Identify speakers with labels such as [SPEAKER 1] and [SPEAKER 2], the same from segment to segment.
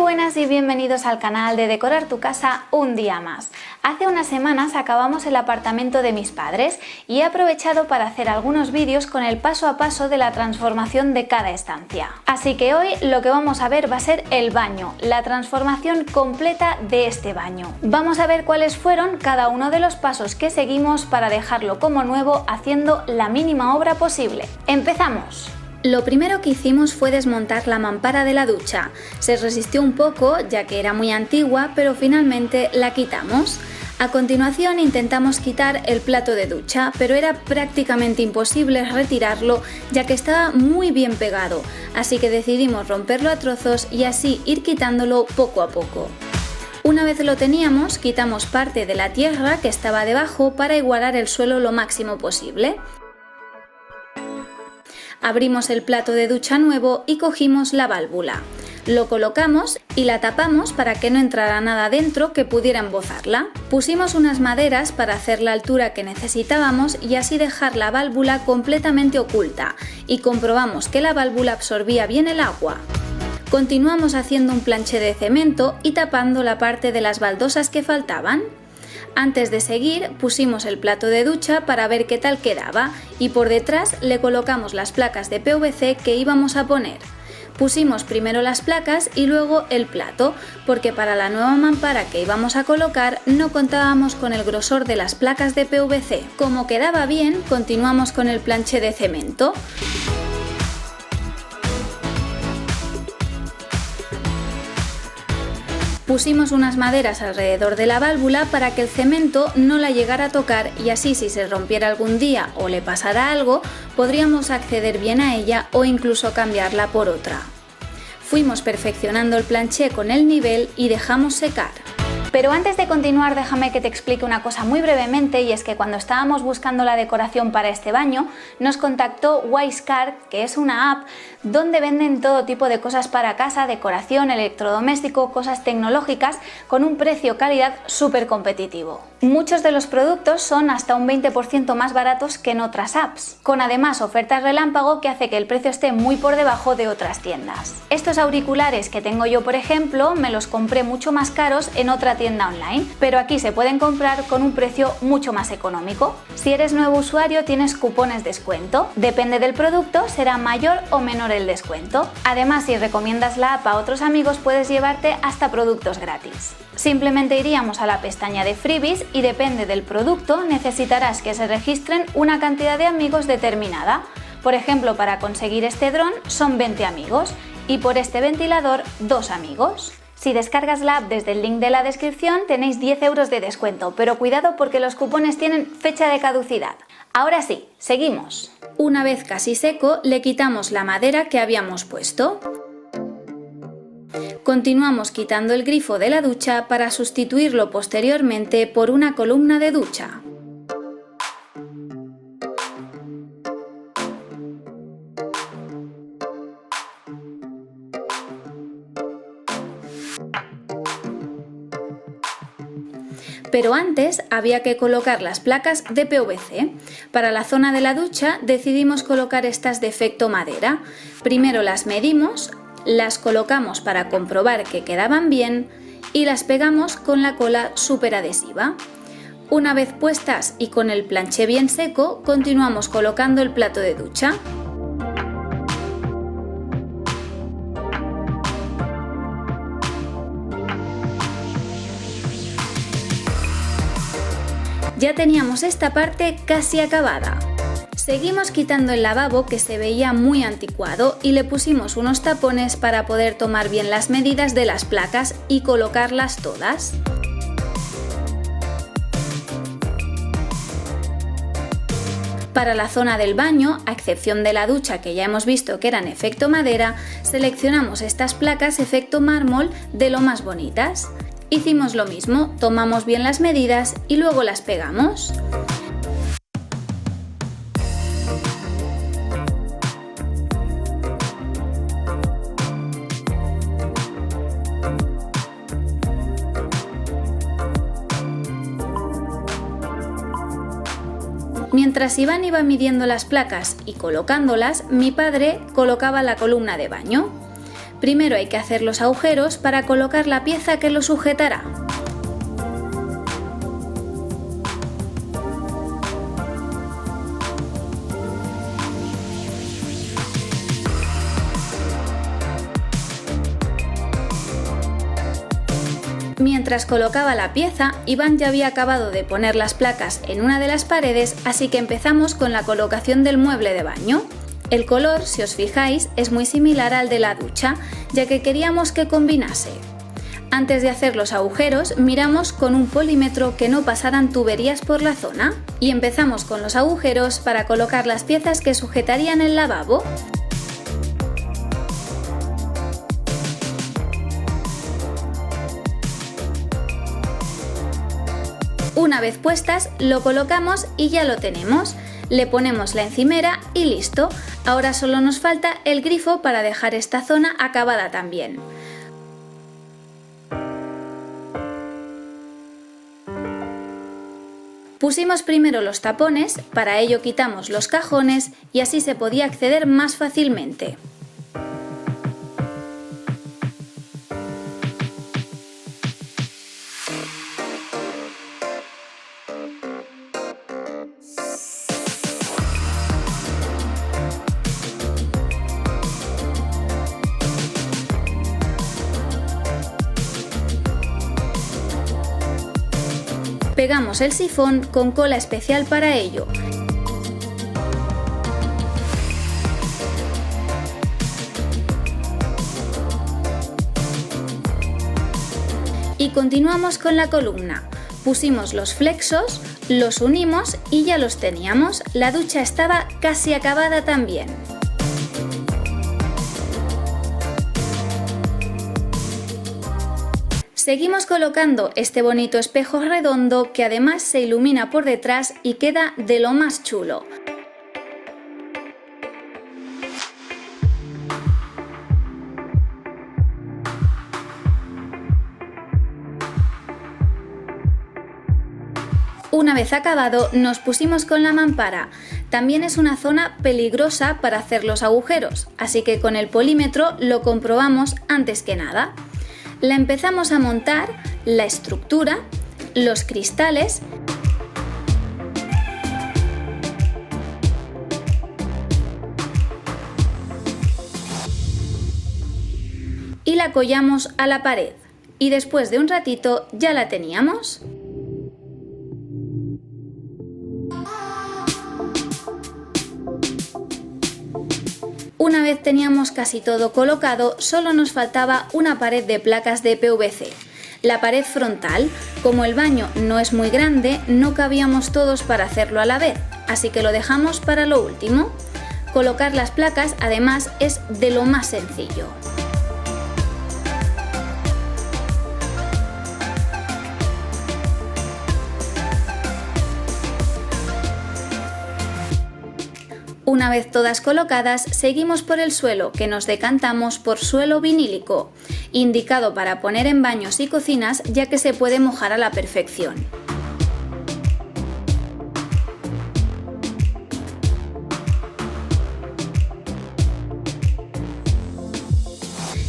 [SPEAKER 1] buenas y bienvenidos al canal de Decorar tu casa un día más. Hace unas semanas acabamos el apartamento de mis padres y he aprovechado para hacer algunos vídeos con el paso a paso de la transformación de cada estancia. Así que hoy lo que vamos a ver va a ser el baño, la transformación completa de este baño. Vamos a ver cuáles fueron cada uno de los pasos que seguimos para dejarlo como nuevo haciendo la mínima obra posible. ¡Empezamos! Lo primero que hicimos fue desmontar la mampara de la ducha. Se resistió un poco ya que era muy antigua, pero finalmente la quitamos. A continuación intentamos quitar el plato de ducha, pero era prácticamente imposible retirarlo ya que estaba muy bien pegado, así que decidimos romperlo a trozos y así ir quitándolo poco a poco. Una vez lo teníamos, quitamos parte de la tierra que estaba debajo para igualar el suelo lo máximo posible. Abrimos el plato de ducha nuevo y cogimos la válvula. Lo colocamos y la tapamos para que no entrara nada dentro que pudiera embozarla. Pusimos unas maderas para hacer la altura que necesitábamos y así dejar la válvula completamente oculta, y comprobamos que la válvula absorbía bien el agua. Continuamos haciendo un planché de cemento y tapando la parte de las baldosas que faltaban. Antes de seguir, pusimos el plato de ducha para ver qué tal quedaba y por detrás le colocamos las placas de PVC que íbamos a poner. Pusimos primero las placas y luego el plato, porque para la nueva mampara que íbamos a colocar no contábamos con el grosor de las placas de PVC. Como quedaba bien, continuamos con el planché de cemento. Pusimos unas maderas alrededor de la válvula para que el cemento no la llegara a tocar y así si se rompiera algún día o le pasara algo, podríamos acceder bien a ella o incluso cambiarla por otra. Fuimos perfeccionando el planché con el nivel y dejamos secar. Pero antes de continuar, déjame que te explique una cosa muy brevemente, y es que cuando estábamos buscando la decoración para este baño, nos contactó Wisecar, que es una app donde venden todo tipo de cosas para casa, decoración, electrodoméstico, cosas tecnológicas, con un precio-calidad súper competitivo. Muchos de los productos son hasta un 20% más baratos que en otras apps, con además ofertas relámpago que hace que el precio esté muy por debajo de otras tiendas. Estos auriculares que tengo yo, por ejemplo, me los compré mucho más caros en otra tienda online, pero aquí se pueden comprar con un precio mucho más económico. Si eres nuevo usuario tienes cupones descuento, depende del producto será mayor o menor el descuento. Además, si recomiendas la app a otros amigos puedes llevarte hasta productos gratis. Simplemente iríamos a la pestaña de freebies y depende del producto necesitarás que se registren una cantidad de amigos determinada. Por ejemplo, para conseguir este dron son 20 amigos y por este ventilador 2 amigos. Si descargas la app desde el link de la descripción tenéis 10 € de descuento, pero cuidado porque los cupones tienen fecha de caducidad. Ahora sí, seguimos. Una vez casi seco, le quitamos la madera que habíamos puesto. Continuamos quitando el grifo de la ducha para sustituirlo posteriormente por una columna de ducha. Pero antes había que colocar las placas de PVC. Para la zona de la ducha decidimos colocar estas de efecto madera. Primero las medimos, las colocamos para comprobar que quedaban bien y las pegamos con la cola superadhesiva. Una vez puestas y con el planché bien seco, continuamos colocando el plato de ducha. Ya teníamos esta parte casi acabada. Seguimos quitando el lavabo que se veía muy anticuado y le pusimos unos tapones para poder tomar bien las medidas de las placas y colocarlas todas. Para la zona del baño, a excepción de la ducha que ya hemos visto que eran efecto madera, seleccionamos estas placas efecto mármol de lo más bonitas. Hicimos lo mismo, tomamos bien las medidas y luego las pegamos. Mientras Iván iba midiendo las placas y colocándolas, mi padre colocaba la columna de baño. Primero hay que hacer los agujeros para colocar la pieza que lo sujetará. Mientras colocaba la pieza, Iván ya había acabado de poner las placas en una de las paredes, así que empezamos con la colocación del mueble de baño. El color, si os fijáis, es muy similar al de la ducha, ya que queríamos que combinase. Antes de hacer los agujeros, miramos con un polímetro que no pasaran tuberías por la zona y empezamos con los agujeros para colocar las piezas que sujetarían el lavabo. Una vez puestas, lo colocamos y ya lo tenemos. Le ponemos la encimera y listo. Ahora solo nos falta el grifo para dejar esta zona acabada también. Pusimos primero los tapones, para ello quitamos los cajones y así se podía acceder más fácilmente. Pegamos el sifón con cola especial para ello. Y continuamos con la columna. Pusimos los flexos, los unimos y ya los teníamos. La ducha estaba casi acabada también. Seguimos colocando este bonito espejo redondo que además se ilumina por detrás y queda de lo más chulo. Una vez acabado, nos pusimos con la mampara. También es una zona peligrosa para hacer los agujeros, así que con el polímetro lo comprobamos antes que nada. La empezamos a montar, la estructura, los cristales y la collamos a la pared. Y después de un ratito ya la teníamos. Una vez teníamos casi todo colocado, solo nos faltaba una pared de placas de PVC. La pared frontal, como el baño no es muy grande, no cabíamos todos para hacerlo a la vez, así que lo dejamos para lo último. Colocar las placas, además, es de lo más sencillo. Una vez todas colocadas, seguimos por el suelo, que nos decantamos por suelo vinílico, indicado para poner en baños y cocinas, ya que se puede mojar a la perfección.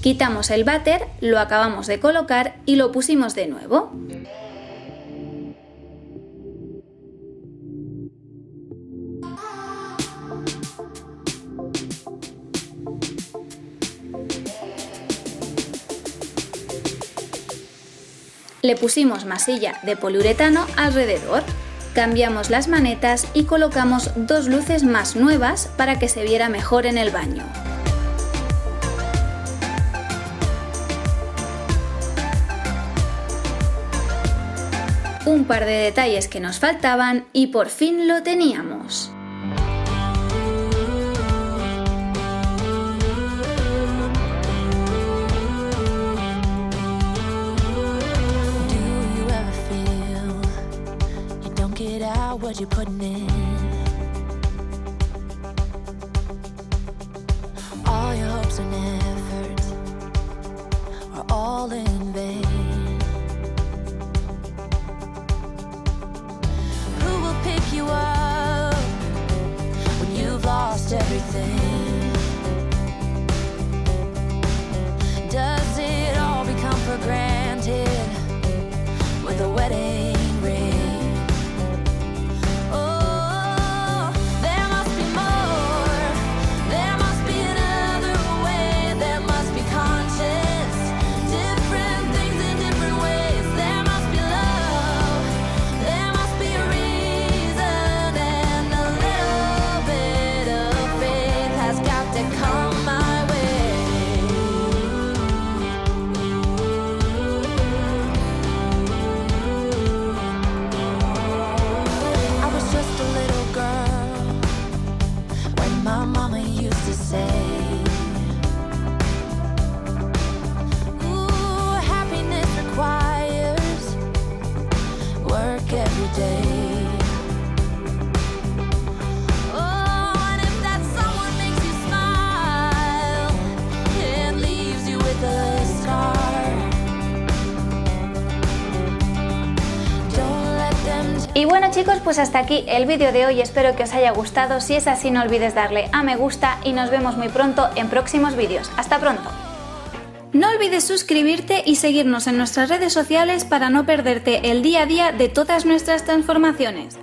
[SPEAKER 1] Quitamos el váter, lo acabamos de colocar y lo pusimos de nuevo. Le pusimos masilla de poliuretano alrededor, cambiamos las manetas y colocamos dos luces más nuevas para que se viera mejor en el baño. Un par de detalles que nos faltaban y por fin lo teníamos.
[SPEAKER 2] What you're putting in, all your hopes and efforts are all in vain. Who will pick you up when you've lost everything?
[SPEAKER 1] Y bueno chicos, pues hasta aquí el vídeo de hoy, espero que os haya gustado. Si es así, no olvides darle a me gusta y nos vemos muy pronto en próximos vídeos. ¡Hasta pronto! No olvides suscribirte y seguirnos en nuestras redes sociales para no perderte el día a día de todas nuestras transformaciones.